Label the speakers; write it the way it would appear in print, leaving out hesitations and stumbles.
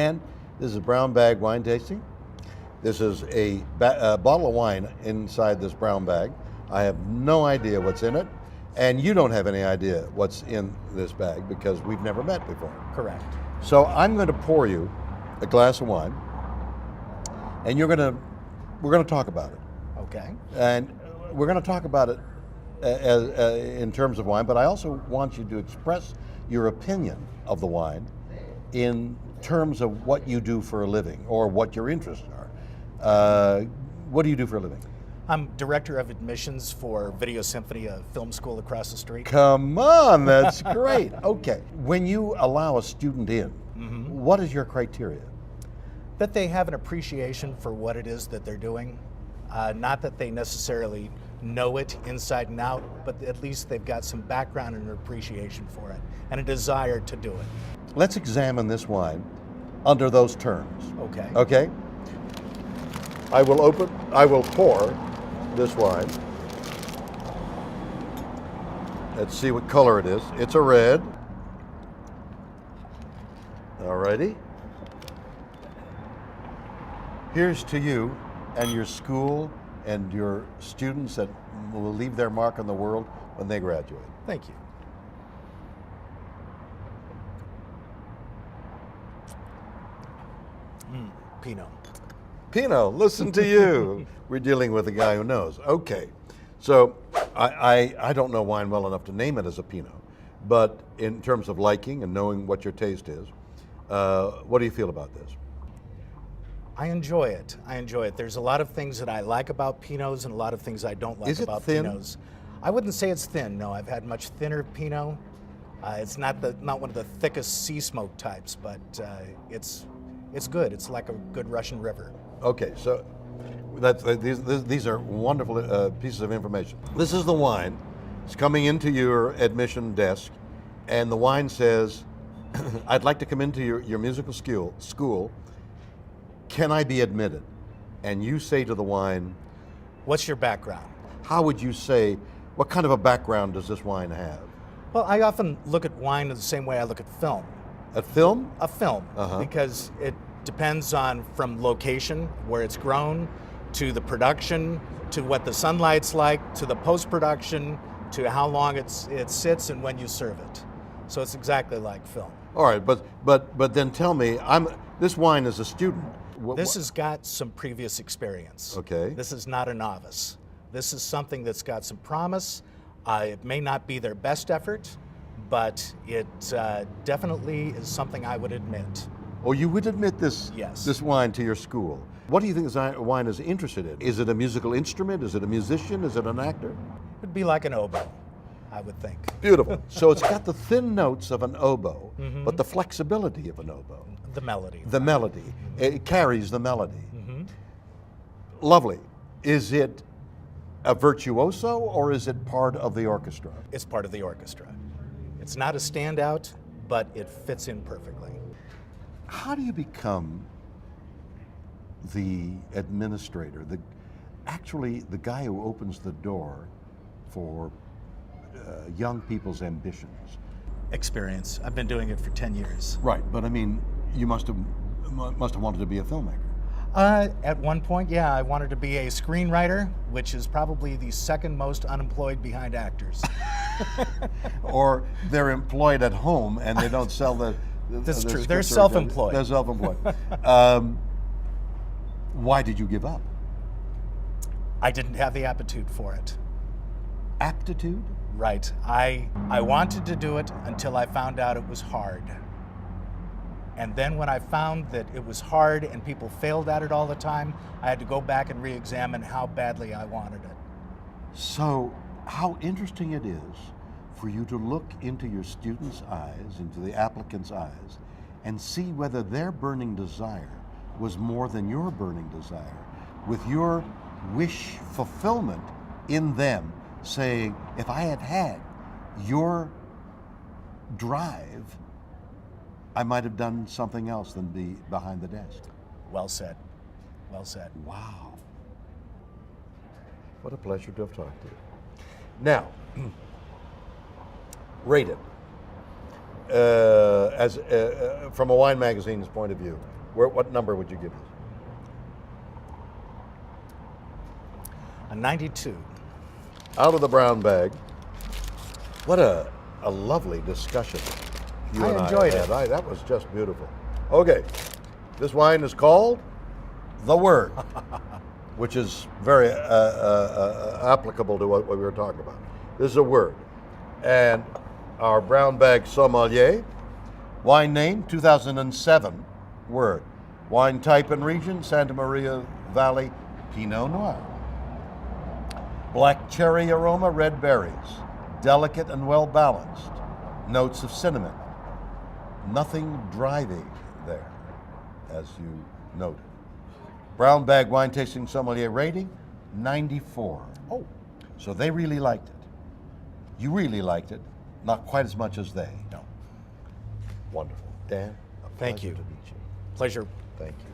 Speaker 1: And this is brown bag wine tasting. This is a bottle of wine inside this brown bag. I have no idea what's in it, and you don't have any idea what's in this bag because we've never met before.
Speaker 2: Correct.
Speaker 1: So I'm going to pour you a glass of wine, and we're going to talk about it.
Speaker 2: Okay.
Speaker 1: And we're going to talk about it in terms of wine, but I also want you to express your opinion of the wine in terms of what you do for a living or what your interests are. What do you do for a living?
Speaker 2: I'm director of admissions for Video Symphony, a film school across the street.
Speaker 1: Come on, that's great. Okay. When you allow a student in, what is your criteria?
Speaker 2: That they have an appreciation for what it is that they're doing. Not that they necessarily know it inside and out, but at least they've got some background and an appreciation for it and a desire to do it.
Speaker 1: Let's examine this wine under those terms.
Speaker 2: Okay.
Speaker 1: Okay? I will pour this wine. Let's see what color it is. It's a red. Alrighty. Here's to you and your school and your students that will leave their mark on the world when they graduate.
Speaker 2: Thank you. Pinot.
Speaker 1: Pinot, listen to you. We're dealing with a guy who knows. Okay, so I don't know wine well enough to name it as a Pinot, but in terms of liking and knowing what your taste is, what do you feel about this?
Speaker 2: I enjoy it. I enjoy it. There's a lot of things that I like about Pinots and a lot of things I don't like
Speaker 1: Is it
Speaker 2: about
Speaker 1: thin?
Speaker 2: Pinots. I wouldn't say it's thin. No, I've had much thinner Pinot. It's not one of the thickest sea smoke types, but it's good. It's like a good Russian river.
Speaker 1: Okay, so these are wonderful pieces of information. This is the wine. It's coming into your admission desk, and the wine says, I'd like to come into your musical school. Can I be admitted? And you say to the wine,
Speaker 2: What's your background?
Speaker 1: how would you say, what kind of a background does this wine have?
Speaker 2: Well, I often look at wine the same way I look at film.
Speaker 1: A film?
Speaker 2: A film, because it depends on from location, where it's grown, to the production, to what the sunlight's like, to the post-production, to how long it sits and when you serve it. So it's exactly like film.
Speaker 1: All right, but then tell me, this wine is a student.
Speaker 2: This has got some previous experience.
Speaker 1: Okay.
Speaker 2: This is not a novice. This is something that's got some promise. It may not be their best effort, but it definitely is something I would admit.
Speaker 1: Oh, you would admit this?
Speaker 2: Yes.
Speaker 1: This wine to your school. What do you think this wine is interested in? Is it a musical instrument? Is it a musician? Is it an actor?
Speaker 2: It'd be like an oboe, I would think.
Speaker 1: Beautiful. So it's got the thin notes of an oboe, but the flexibility of an oboe.
Speaker 2: The melody.
Speaker 1: The melody. It carries the melody. Lovely. Is it a virtuoso or is it part of the orchestra?
Speaker 2: It's part of the orchestra. It's not a standout, but it fits in perfectly.
Speaker 1: How do you become the administrator, actually the guy who opens the door for young people's ambitions?
Speaker 2: Experience. I've been doing it for 10 years.
Speaker 1: Right, but I mean, you must have wanted to be a filmmaker.
Speaker 2: At one point, yeah, I wanted to be a screenwriter, which is probably the second most unemployed behind actors.
Speaker 1: Or they're employed at home and they don't sell the
Speaker 2: That's
Speaker 1: the
Speaker 2: true.
Speaker 1: scripts
Speaker 2: They're
Speaker 1: or-
Speaker 2: self-employed.
Speaker 1: They're self-employed. Why did you give up?
Speaker 2: I didn't have the aptitude for it.
Speaker 1: Aptitude?
Speaker 2: Right. I wanted to do it until I found out it was hard. And then when I found that it was hard and people failed at it all the time, I had to go back and re-examine how badly I wanted it.
Speaker 1: So, how interesting it is for you to look into your students' eyes, into the applicants' eyes, and see whether their burning desire was more than your burning desire, with your wish fulfillment in them saying, if I had had your drive, I might have done something else than be behind the desk.
Speaker 2: Well said. Well said.
Speaker 1: Wow. What a pleasure to have talked to you. Now, rate it. as from a wine magazine's point of view, what number would you give this?
Speaker 2: A 92.
Speaker 1: Out of the brown bag. What a lovely discussion you
Speaker 2: I
Speaker 1: and
Speaker 2: enjoyed
Speaker 1: had.
Speaker 2: it.
Speaker 1: That was just beautiful. Okay, this wine is called The Word, which is very applicable to what we were talking about. This is a word. And our brown bag sommelier, wine name 2007, word. Wine type and region, Santa Maria Valley Pinot Noir. Black cherry aroma, red berries. Delicate and well balanced. Notes of cinnamon. Nothing driving there, as you noted. Brown bag wine tasting sommelier rating, 94.
Speaker 2: Oh,
Speaker 1: So they really liked it. You really liked it, not quite as much as they.
Speaker 2: no.
Speaker 1: Wonderful. Dan, a
Speaker 2: Thank
Speaker 1: pleasure
Speaker 2: you.
Speaker 1: to meet you.
Speaker 2: Pleasure.
Speaker 1: Thank you.